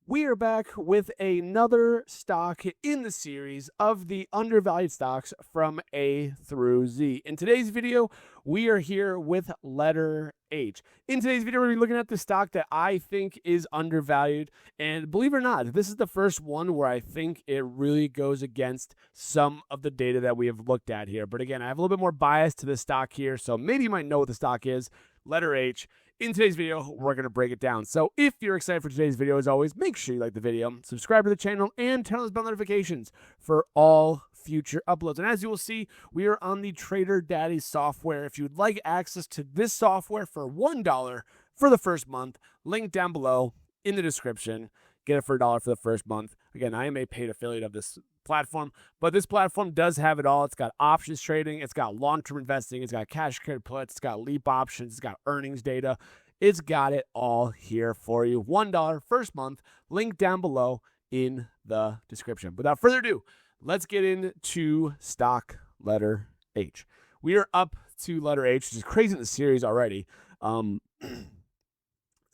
We are back with another stock in the series of the undervalued stocks from A through Z. In today's video, we are here with letter H. In today's video, we're looking at the stock that I think is undervalued. And believe it or not, this is the first one where I think it really goes against some of the data that we have looked at here. But again, I have a little bit more bias to this stock here, so maybe you might know what the stock is. Letter H. In today's video, we're going to break it down. So if you're excited for today's video, as always, make sure you like the video, subscribe to the channel, and turn on those bell notifications for all future uploads. And as you will see, we are on the TraderDaddy software. If you'd like access to this software for $1 for the first month, link down below in the description. Get it for $1 for the first month. Again, I am a paid affiliate of this platform, but this platform does have it all. It's got options trading, it's got long-term investing, it's got cash credit puts, it's got leap options, it's got earnings data. It's got it all here for you. $1 first month, link down below in the description. Without further ado, let's get into stock letter H. We are up to letter H, which is crazy in the series already.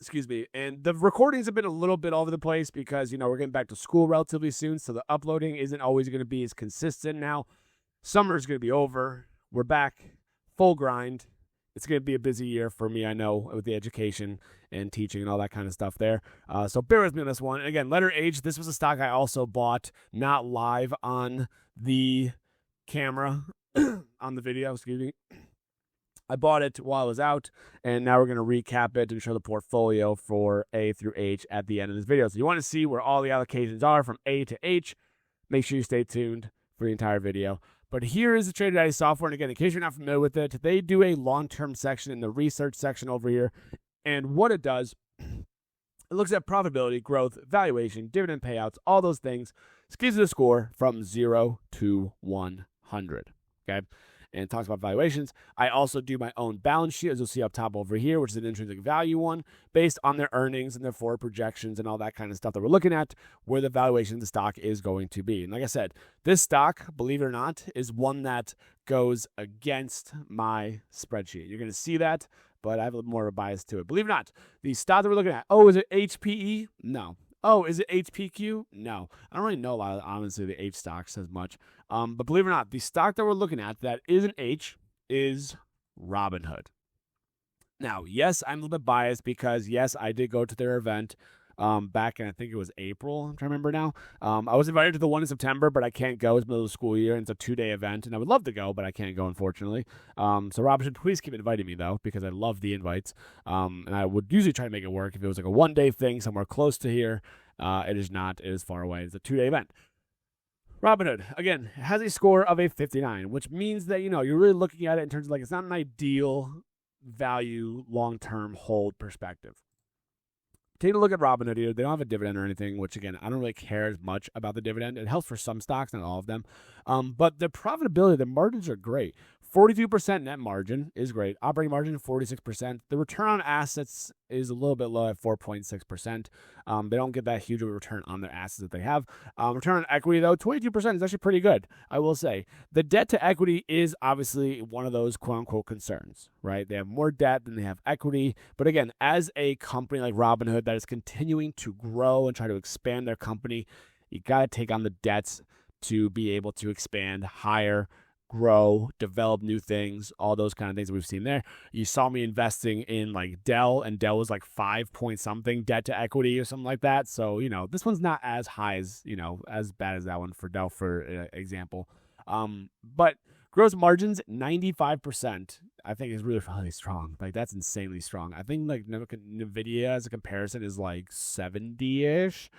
Excuse me. And the recordings have been a little bit all over the place because, we're getting back to school relatively soon. So the uploading isn't always going to be as consistent now. Summer is going to be over. We're back full grind. It's going to be a busy year for me, I know, with the education and teaching and all that kind of stuff there. So bear with me on this one. And again, letter H, this was a stock I also bought, not live on the camera, on the video, excuse me. I bought it while I was out, and now we're going to recap it and show the portfolio for A through H at the end of this video. So you want to see where all the allocations are from A to H, make sure you stay tuned for the entire video. But here is the TraderDaddy software, and again, in case you're not familiar with it, they do a long-term section in the research section over here, and what it does, it looks at profitability, growth, valuation, dividend payouts, all those things. It gives you the score from 0 to 100, okay? And talks about valuations. I also do my own balance sheet, as you'll see up top over here, which is an intrinsic value one, based on their earnings and their forward projections and all that kind of stuff that we're looking at, where the valuation of the stock is going to be. And like I said, this stock, believe it or not, is one that goes against my spreadsheet. You're going to see that, but I have a little more of a bias to it. Believe it or not, the stock that we're looking at, is it HPE? No. Oh, is it HPQ? No. I don't really know a lot of, honestly, the H stocks as much. But believe it or not, the stock that we're looking at that is an H is Robinhood. Now, yes, I'm a little bit biased because, yes, I did go to their event back in, I think it was April. I'm trying to remember now. I was invited to the one in September, but I can't go. It's the middle of the school year, and it's a 2-day event, and I would love to go, but I can't go, unfortunately. So Robinhood, please keep inviting me, though, because I love the invites. And I would usually try to make it work if it was like a 1-day thing somewhere close to here. It is not. It is far away. It's a 2-day event. Robinhood, again, has a score of a 59, which means that, you're really looking at it in terms of it's not an ideal value long-term hold perspective. Take a look at Robinhood here. They don't have a dividend or anything, which, again, I don't really care as much about the dividend. It helps for some stocks, not all of them. But the profitability, the margins are great. 42% net margin is great. Operating margin, 46%. The return on assets is a little bit low at 4.6%. They don't get that huge of a return on their assets that they have. Return on equity, though, 22% is actually pretty good, I will say. The debt to equity is obviously one of those quote-unquote concerns, right? They have more debt than they have equity. But again, as a company like Robinhood that is continuing to grow and try to expand their company, you got to take on the debts to be able to expand higher, grow, develop new things, all those kind of things that we've seen there. You saw me investing in Dell, and Dell was 5 point something debt to equity or something like that. So, this one's not as high as, as bad as that one for Dell, for example. But gross margins, 95%, I think is really, really strong. That's insanely strong. I think NVIDIA as a comparison is 70-ish.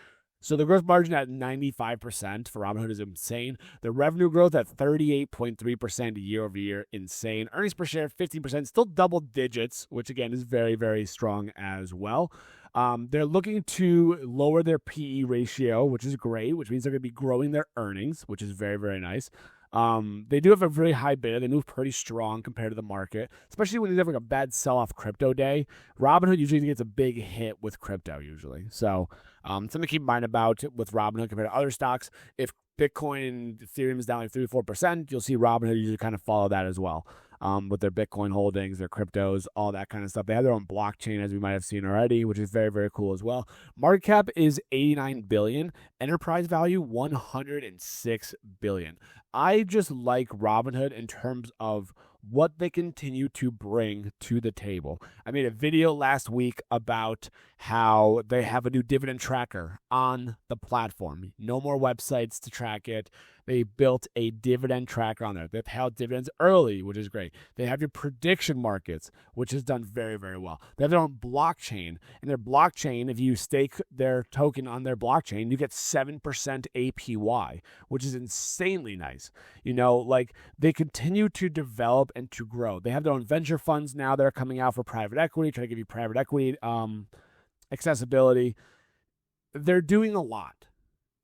So the gross margin at 95% for Robinhood is insane. The revenue growth at 38.3% year over year, insane. Earnings per share, 15%, still double digits, which again is very, very strong as well. They're looking to lower their PE ratio, which is great, which means they're going to be growing their earnings, which is very, very nice. They do have a very high beta. They move pretty strong compared to the market, especially when they have a bad sell-off crypto day. Robinhood usually gets a big hit with crypto usually. So something to keep in mind about with Robinhood compared to other stocks. If Bitcoin and Ethereum is down 3 to 4%, you'll see Robinhood usually kind of follow that as well. with their Bitcoin holdings, their cryptos, all that kind of stuff. They have their own blockchain, as we might have seen already, which is very, very cool as well. Market cap is $89 billion. Enterprise value, $106 billion. I just like Robinhood in terms of what they continue to bring to the table. I made a video last week about how they have a new dividend tracker on the platform. No more websites to track it. They built a dividend tracker on there. They pay out dividends early, which is great. They have your prediction markets, which is done very, very well. They have their own blockchain. And their blockchain, if you stake their token on their blockchain, you get 7% APY, which is insanely nice. They continue to develop and to grow. They have their own venture funds now that are coming out for private equity, trying to give you private equity accessibility. They're doing a lot.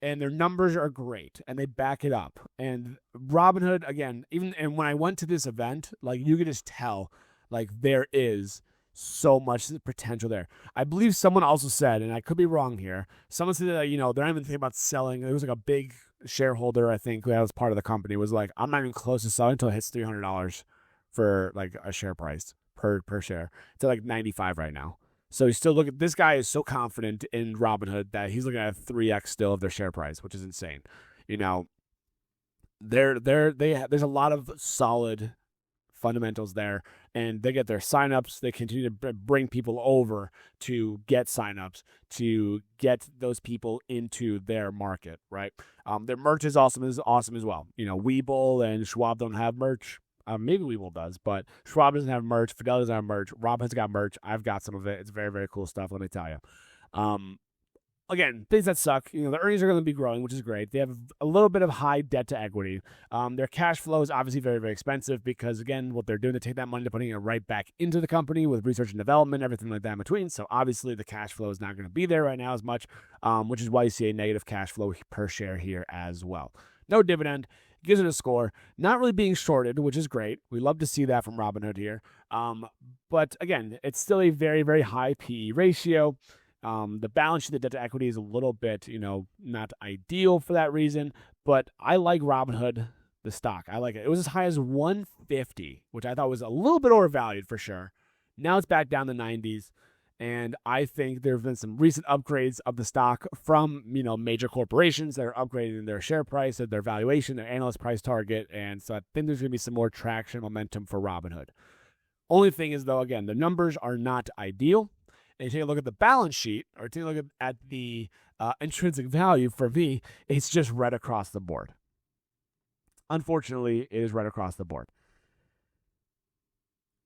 And their numbers are great, and they back it up. And Robinhood, again, and when I went to this event, you could just tell, there is so much potential there. I believe someone also said, and I could be wrong here, someone said that, they're not even thinking about selling. It was a big shareholder, I think, that was part of the company, was like, I'm not even close to selling until it hits $300 for, a share price per share. It's at, 95 right now. So you still this guy is so confident in Robinhood that he's looking at 3x still of their share price, which is insane. There's a lot of solid fundamentals there, and they get their signups. They continue to bring people over to get signups, to get those people into their market, right? Their merch is awesome as well. Webull and Schwab don't have merch. Maybe Webull does, but Schwab doesn't have merch. Fidelity doesn't have merch. Robinhood's got merch. I've got some of it. It's very, very cool stuff, let me tell you. Again, things that suck. The earnings are going to be growing, which is great. They have a little bit of high debt to equity. Their cash flow is obviously very, very expensive because, again, what they're doing, they take that money, they're putting it right back into the company with research and development, everything like that in between. So obviously the cash flow is not going to be there right now as much, which is why you see a negative cash flow per share here as well. No dividend. Gives it a score. Not really being shorted, which is great. We love to see that from Robinhood here. But again, it's still a very, very high PE ratio. The balance sheet, the debt to equity is a little bit, not ideal for that reason. But I like Robinhood, the stock. I like it. It was as high as 150, which I thought was a little bit overvalued for sure. Now it's back down to 90s. And I think there have been some recent upgrades of the stock from, major corporations that are upgrading their share price, their valuation, their analyst price target. And so I think there's going to be some more traction momentum for Robinhood. Only thing is, though, again, the numbers are not ideal. And you take a look at the balance sheet or take a look at the intrinsic value for V, it's just right across the board. Unfortunately, it is right across the board.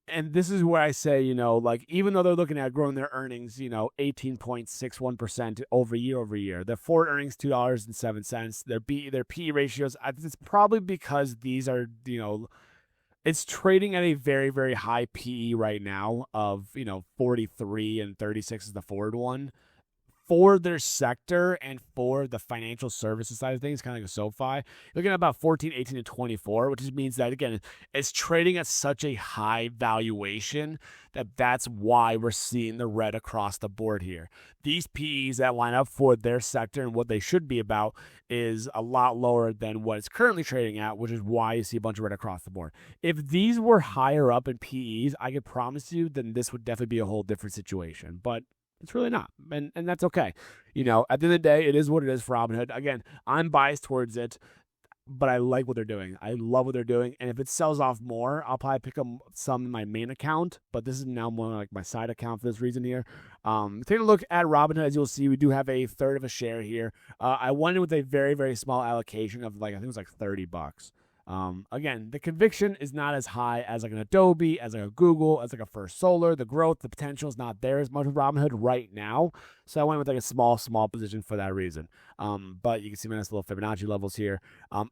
And this is where I say, even though they're looking at growing their earnings, 18.61% over year, their forward earnings, $2.07, their PE ratios, it's probably because these are, it's trading at a very, very high PE right now of, 43 and 36 is the forward one. For their sector and for the financial services side of things, kind of like a SoFi, you're looking at about 14, 18, and 24, which means that, again, it's trading at such a high valuation that's why we're seeing the red across the board here. These PEs that line up for their sector and what they should be about is a lot lower than what it's currently trading at, which is why you see a bunch of red across the board. If these were higher up in PEs, I could promise you, then this would definitely be a whole different situation. But it's really not, and that's okay. At the end of the day, it is what it is for Robinhood. Again, I'm biased towards it, but I like what they're doing. I love what they're doing, and if it sells off more, I'll probably pick up some in my main account, but this is now more like my side account for this reason here. Taking a look at Robinhood, as you'll see, we do have a third of a share here. I went in with a very, very small allocation of I think it was $30. Again, the conviction is not as high as an Adobe, as a Google, as a First Solar. The growth, the potential is not there as much with Robinhood right now. So I went with a small position for that reason. But you can see my nice little Fibonacci levels here.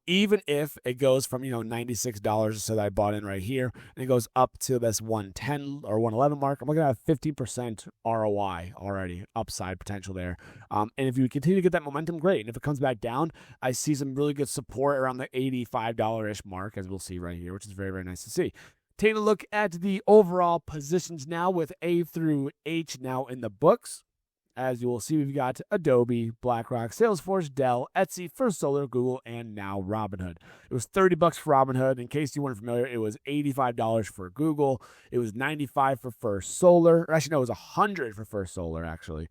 Even if it goes from, $96 so that I bought in right here, and it goes up to this 110 or 111 mark, I'm looking at a 15% ROI already, upside potential there. And if you continue to get that momentum, great. And if it comes back down, I see some really good support around the $85-ish mark, as we'll see right here, which is very, very nice to see. Taking a look at the overall positions now with A through H now in the books. as you will see, we've got Adobe, BlackRock, Salesforce, Dell, Etsy, First Solar, Google, and now Robinhood. It was $30 for Robinhood. In case you weren't familiar, it was $85 for Google. It was $95 for First Solar. Or actually, no, it was $100 for First Solar, actually.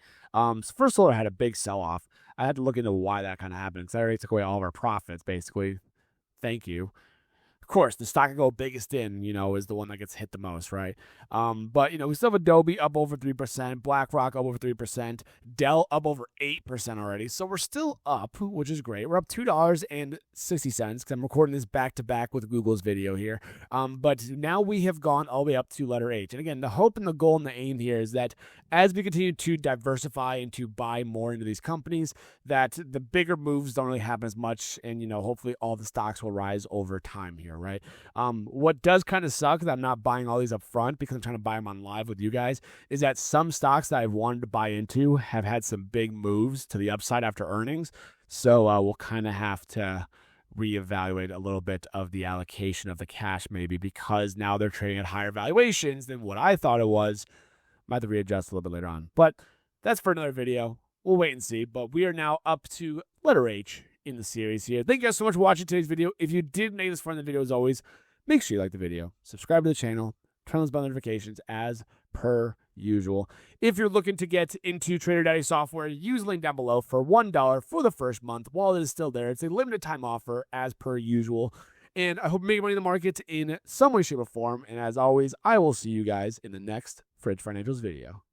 First Solar had a big sell-off. I had to look into why that kind of happened because I already took away all of our profits, basically. Thank you. Of course, the stock I go biggest in, is the one that gets hit the most, right? But, we still have Adobe up over 3%, BlackRock up over 3%, Dell up over 8% already. So we're still up, which is great. We're up $2.60 because I'm recording this back-to-back with Google's video here. But now we have gone all the way up to letter H. And again, the hope and the goal and the aim here is that as we continue to diversify and to buy more into these companies, that the bigger moves don't really happen as much. And, hopefully all the stocks will rise over time here. Right. What does kind of suck that I'm not buying all these up front because I'm trying to buy them on live with you guys is that some stocks that I've wanted to buy into have had some big moves to the upside after earnings. So we'll kind of have to reevaluate a little bit of the allocation of the cash maybe because now they're trading at higher valuations than what I thought it was. Might have to readjust a little bit later on. But that's for another video. We'll wait and see. But we are now up to letter H in the series here. Thank you guys so much for watching today's video. If you did make this far in the video, as always, make sure you like the video, subscribe to the channel, turn on those bell notifications as per usual. If you're looking to get into TraderDaddy software, use the link down below for $1 for the first month while it is still there. It's a limited time offer as per usual. And I hope you make money in the market in some way, shape, or form. And as always, I will see you guys in the next Fridge Financials video.